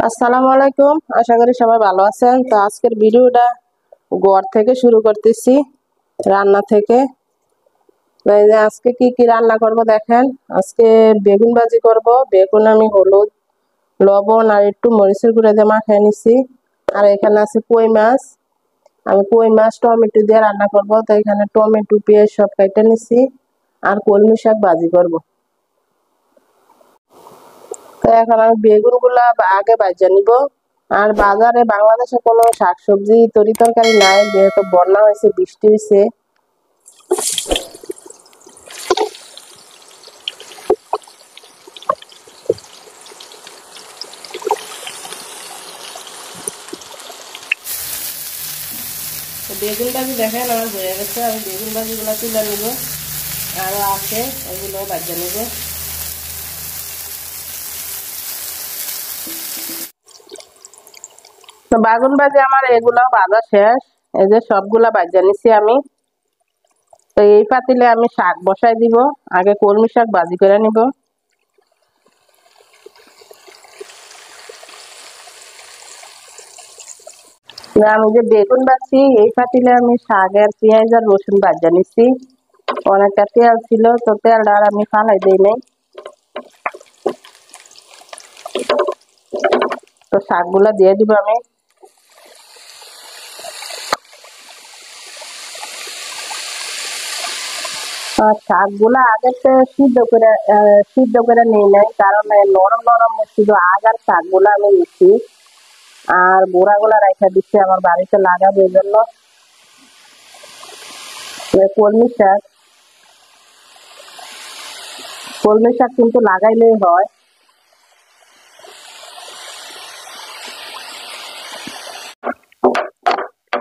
আসসালামু আলাইকুম। আশা করি সবাই ভালো আছেন। তো আজকের ভিডিওটা ঘর থেকে শুরু করতেছি, রান্না থেকে। তো এই যে আজকে কি কি রান্না করব দেখেন। আজকে বেগুন ভাজি করব। বেগুন আমি হলুদ, লবণ আর একটু মরিচের গুঁড়া দিয়ে মাখিয়ে নিছি। আর এখানে আছে কই মাছ। আমি কই মাছ টমেটো দিয়ে রান্না করব। তো এখানে টমেটো পেঁয়াজ সব কেটে নিছি। আর কলমি শাক ভাজি করব। তো এখন আমি বেগুন গুলা আগে ভাজা নিব। আর বাজারে বাংলাদেশে কোনো শাকসবজি তরি তরকারি নাই, যেহেতু বন্যা হয়েছে, বৃষ্টি হয়েছে। বেগুন ভাজি দেখেন আমার হয়ে গেছে। আমি বেগুন ভাজি গুলা তুলে নিব, আরো আছে ওইগুলো ভাজা নিব। তো বেগুন ভাজি আমার এগুলো ভাজা শেষ। এই যে সবগুলা ভাজা নিছি আমি। তো এই পাতিলে আমি শাক বসাই দিব। আগে কলমি শাক ভাজি করে নিব। আমি যে বেগুন ভাজছি এই পাতিলে আমি শাক আর পেঁয়াজ আর রসুন ভাজা নিছি। অনেকটা তেল ছিল, তো তেলটা আর আমি ফালাই দিই নাই। তো শাকগুলা দিয়ে দিব আমি। আর শাকগুলা আগে তো সিদ্ধ করে নিই নাই, কারণ নরম নরম ছিল আগার শাকগুলা আমি নিচ্ছি। আর গোড়াগুলা রাখা দিচ্ছি আমার বাড়িতে লাগাবো, এই জন্য। কলমি শাক, কলমি শাক কিন্তু লাগাইলেই হয়।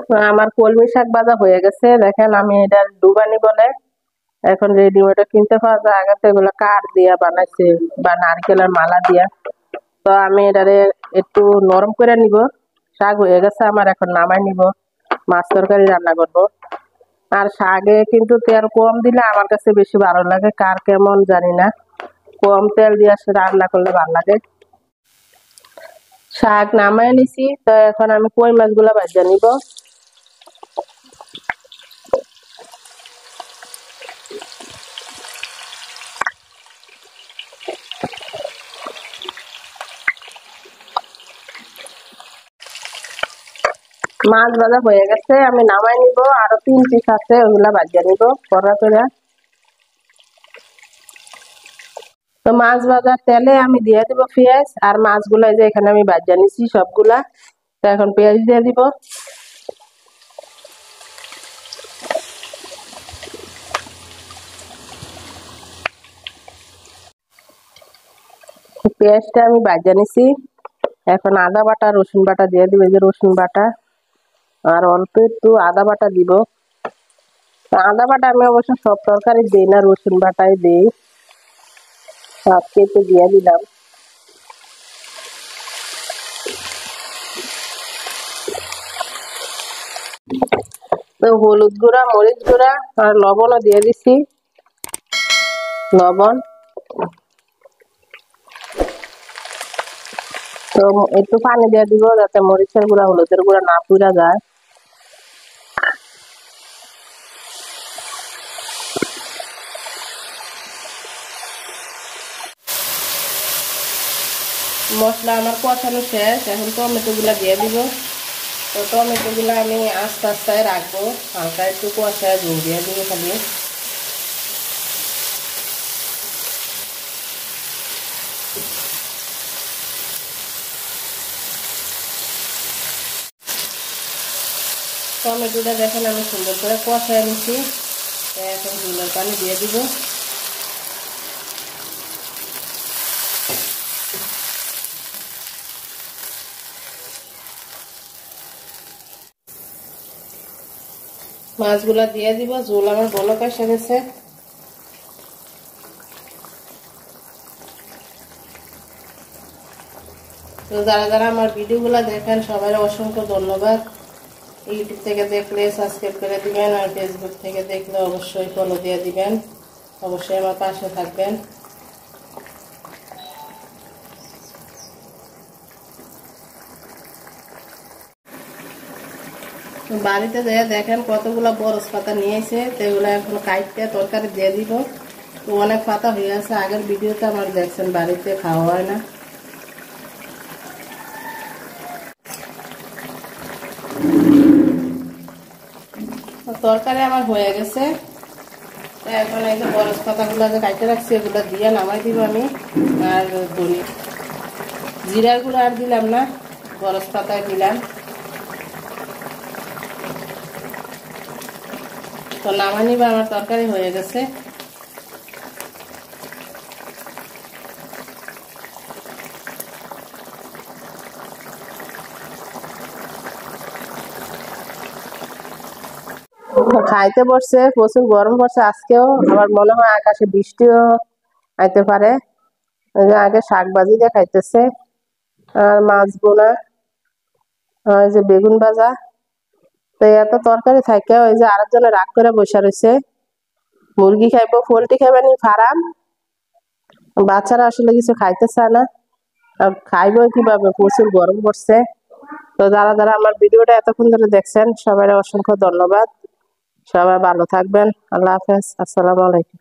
তো আমার কলমি শাক ভাজা হয়ে গেছে দেখেন। আমি এটা ডুবানি বলে, এখন রেডিমেড কিনতে পাওয়া যায়। আগে তো এগুলো কাঠ দিয়া বানাইছে বা নারকেলের মালা দিয়া। তো আমি এটারে একটু নরম করে নিব। শাক হয়ে গেছে আমার, এখন নামাই নিব। মাছ তরকারি রান্না করব। আর শাকে কিন্তু তেল কম দিলে আমার কাছে বেশি ভালো লাগে, কার কেমন জানি না। কম তেল দিয়ে রান্না করলে ভালো লাগে। শাক নামাই নিছি। তো এখন আমি কই মাছগুলা ভাজা নিব। মাছ ভাজা হয়ে গেছে, আমি নামাই নিব। আরো 3 পিস আছে, ওগুলা ভাজা নিব কড়া করে। তো মাছ ভাজার তেলে আমি দিয়ে দিব পেঁয়াজ আর মাছগুলা, যে এখানে আমি ভাজা নিছি সবগুলা। তো এখন পেঁয়াজ দিয়ে দিব। পেঁয়াজটা আমি ভাজা নিছি। এখন আদা বাটা রসুন বাটা দিয়ে দিব, এই যে রসুন বাটা। আর অল্প একটু আদা বাটা দিব। আদা বাটা আমি অবশ্য সব তরকারি দিই না, রসুন বাটাই দিই। সব কেটে দিয়ে দিলাম। তো হলুদ গুঁড়া, মরিচ গুঁড়া আর লবণও দিয়ে দিছি। লবণ, তো একটু পানি দিয়ে দিব যাতে মরিচের গুঁড়া হলুদের গুঁড়া না পুড়া যায়। মশলা আমার কষানো শেষ, এখন টমেটো গুলা দিয়ে দিব। তো টমেটো গুলা আমি আস্তে আস্তে রাখবো, হালকা একটু কষায় ঝোল দিয়ে দিব খালি। টমেটোটা দেখেন আমি সুন্দর করে কষায় নিচ্ছি। এখন ঝোলের পানি দিয়ে দিব। মাছগুলা দিয়ে দিব। ঝোল আমার বলক এসে গেছে। তো যারা যারা আমার ভিডিওগুলা দেখেন সবাই অসংখ্য ধন্যবাদ। ইউটিউব থেকে দেখলে সাবস্ক্রাইব করে দিবেন, আর ফেসবুক থেকে দেখলে অবশ্যই ফলো দিয়ে দিবেন। অবশ্যই আমার পাশে থাকবেন। বাড়িতে যেয়ে দেখেন কতগুলো বরস পাতা নিয়েছে, তো এগুলো এখন কাটতে তরকারি দিয়ে দিব। তো অনেক পাতা হয়ে আছে, আগের ভিডিওতে আমার দেখছেন বাড়িতে খাওয়া হয় না। তরকারি আমার হয়ে গেছে। এখন এই যে বরস পাতাগুলো যে কাটতে রাখছি এগুলো দিয়ে নামাই দিব আমি। আর ধনি জিরার গুঁড়ো আর দিলাম না, বরস পাতায় দিলাম। তো নামাই নিবা, আমার তরকারি হয়ে গেছে। খাইতে বসছে, প্রচুর গরম পড়ছে আজকেও। আমার মনে হয় আকাশে বৃষ্টিও আইতে পারে। আগে শাক ভাজি দিয়ে খাইতেছে, আর মাছ বোনা, ওই যে বেগুন ভাজা। তো এত তরকারি থাকে, ওই যে আরেকজনে রাগ করে বসে রয়েছে, মুরগি খাইবো পোল্ট্রি খাইবে নি ফার্ম। বাচ্চারা আসলে কিছু খাইতে চায় না, খাইবো কিভাবে, প্রচুর গরম পড়ছে। তো যারা যারা আমার ভিডিওটা এতক্ষণ ধরে দেখছেন সবাই অসংখ্য ধন্যবাদ। সবাই ভালো থাকবেন। আল্লাহ হাফেজ, আসসালামু আলাইকুম।